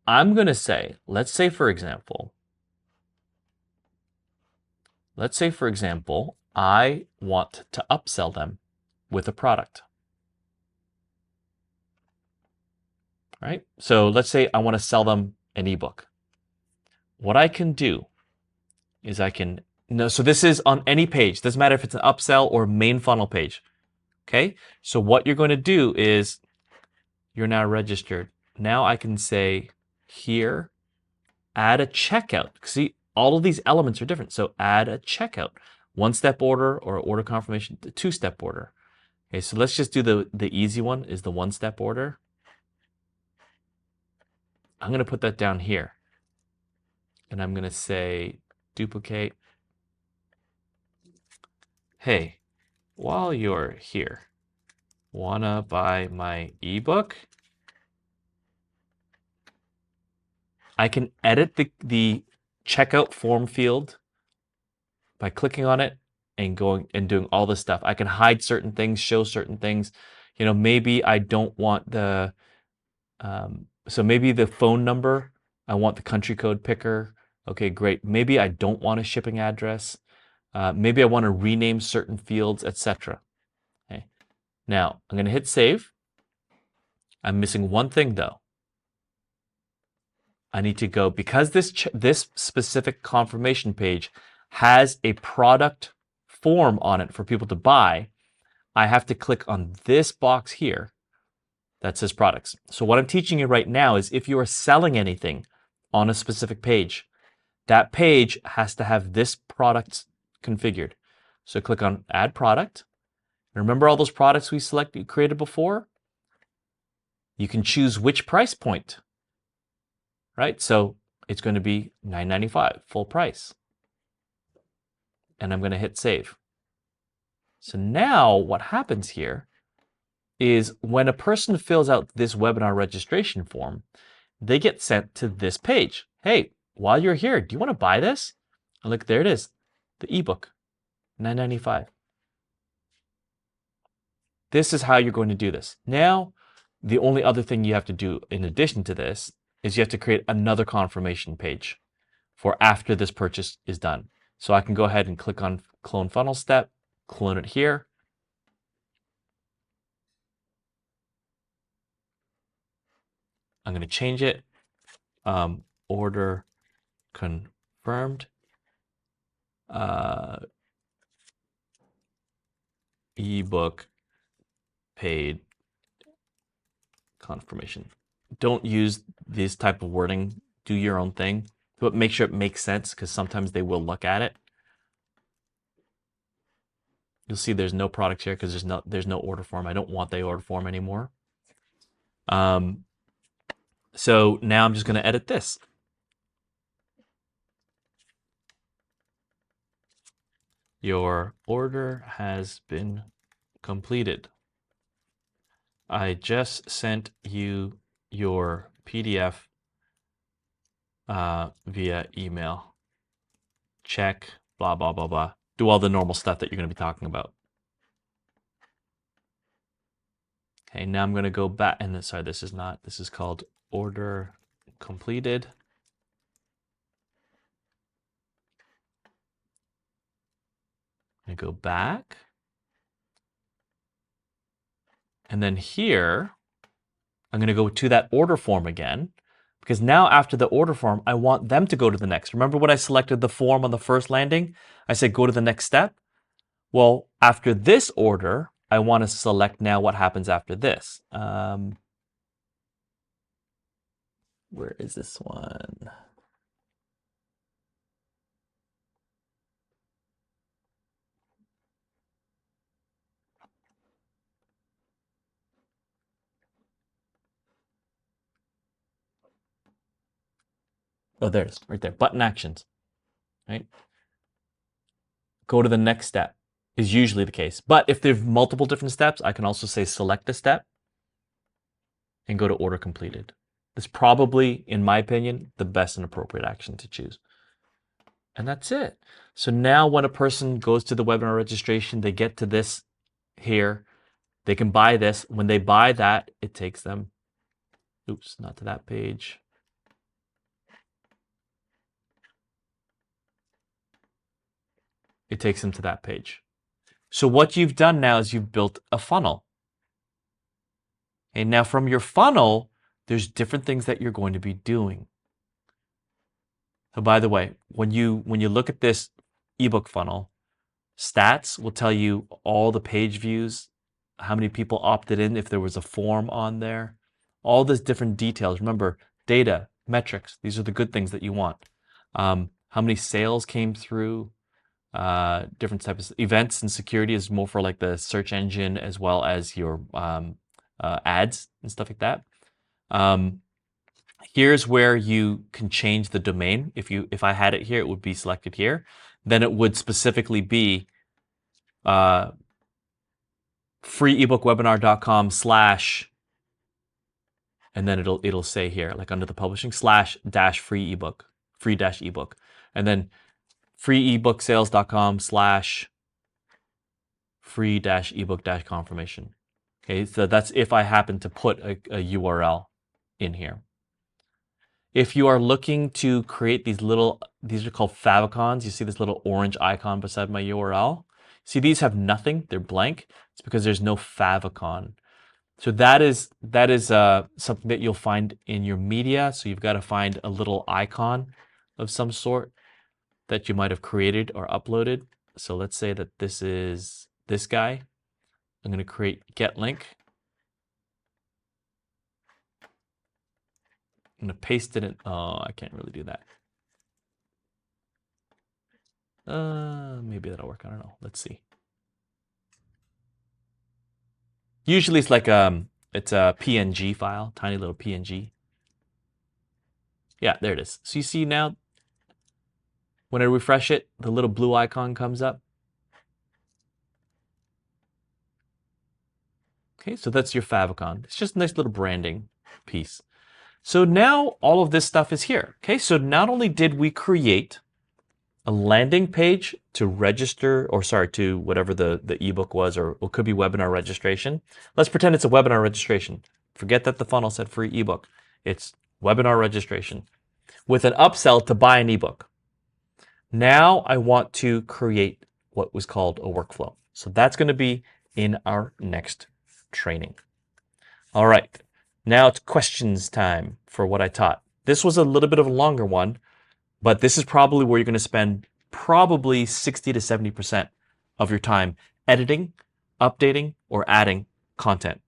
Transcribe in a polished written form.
I'm going to say, let's say for example, I want to upsell them with a product. Right? So let's say I want to sell them an ebook. What I can do is so this is on any page. Doesn't matter if it's an upsell or main funnel page. Okay? So what you're going to do is you're now registered. Now I can say here, add a checkout. See, all of these elements are different. So add a checkout. One-step order or order confirmation, two-step order. Okay, so let's just do the easy one is the one-step order. I'm going to put that down here. And I'm going to say duplicate. Hey, while you're here, wanna buy my ebook? I can edit the checkout form field by clicking on it and going and doing all this stuff. I can hide certain things, show certain things. You know, maybe I don't want the, so maybe the phone number, I want the country code picker. Okay, great. Maybe I don't want a shipping address. Maybe I want to rename certain fields, etc. Okay. Now, I'm going to hit save. I'm missing one thing though. I need to go, because this specific confirmation page has a product form on it for people to buy, I have to click on this box here that says products. So what I'm teaching you right now is if you are selling anything on a specific page, that page has to have this product configured. So click on add product. Remember all those products we created before? You can choose which price point. Right? So it's going to be $9.95 full price. And I'm going to hit save. So now what happens here is when a person fills out this webinar registration form, they get sent to this page. Hey, while you're here, do you want to buy this? And look, there it is, the ebook, $9.95. This is how you're going to do this. Now, the only other thing you have to do in addition to this is you have to create another confirmation page for after this purchase is done. So I can go ahead and click on clone funnel step, clone it here. I'm going to change it. Order confirmed. Ebook paid confirmation. Don't use this type of wording. Do your own thing, but make sure it makes sense because sometimes they will look at it. You'll see there's no product here because there's no order form. I don't want the order form anymore. So now I'm just going to edit this. Your order has been completed. I just sent you your PDF via email. Check, blah, blah, blah, blah. Do all the normal stuff that you're going to be talking about. Okay, now I'm going to go back, and sorry, this is called order completed. I'm going to go back. And then here, I'm going to go to that order form again, because now after the order form, I want them to go to the next. Remember when I selected the form on the first landing? I said go to the next step. Well, after this order, I want to select now what happens after this. Where is this one? Oh, there's right there. Button actions, right? Go to the next step is usually the case. But if there's multiple different steps, I can also say select a step and go to order completed. It's probably, in my opinion, the best and appropriate action to choose. And that's it. So now when a person goes to the webinar registration, they get to this here. They can buy this. When they buy that, it takes them, oops, not to that page. it takes them to that page. So what you've done now is you've built a funnel. And now from your funnel, there's different things that you're going to be doing. So by the way, when you look at this ebook funnel, stats will tell you all the page views, how many people opted in, if there was a form on there, all these different details. Remember, data, metrics, these are the good things that you want. How many sales came through, different types of events, and security is more for like the search engine as well as your ads and stuff like that. Here's where you can change the domain. If I had it here, it would be selected here. Then it would specifically be freeebookwebinar.com/ and then it'll say here, like under the publishing, /free ebook, free-ebook, and then freeebooksales.com / free-ebook-confirmation. Okay, so that's if I happen to put a URL in here. If you are looking to create these are called favicons. You see this little orange icon beside my URL. See, these have nothing, they're blank. It's because there's no favicon. So that is something that you'll find in your media. So you've got to find a little icon of some sort that you might have created or uploaded. So let's say that this is this guy. I'm going to create get link. I'm going to paste it in. Oh, I can't really do that. Maybe that'll work. I don't know. Let's see. Usually it's like it's a PNG file, tiny little PNG. Yeah, there it is. So you see now, when I refresh it, the little blue icon comes up. Okay, so that's your favicon. It's just a nice little branding piece. So now all of this stuff is here. Okay, so not only did we create a landing page to register, or sorry, to whatever the ebook was, or it could be webinar registration. Let's pretend it's a webinar registration. Forget that the funnel said free ebook. It's webinar registration with an upsell to buy an ebook. Now I want to create what was called a workflow. So that's going to be in our next training. All right, now it's questions time for what I taught. This was a little bit of a longer one, but this is probably where you're going to spend probably 60 to 70% of your time editing, updating, or adding content.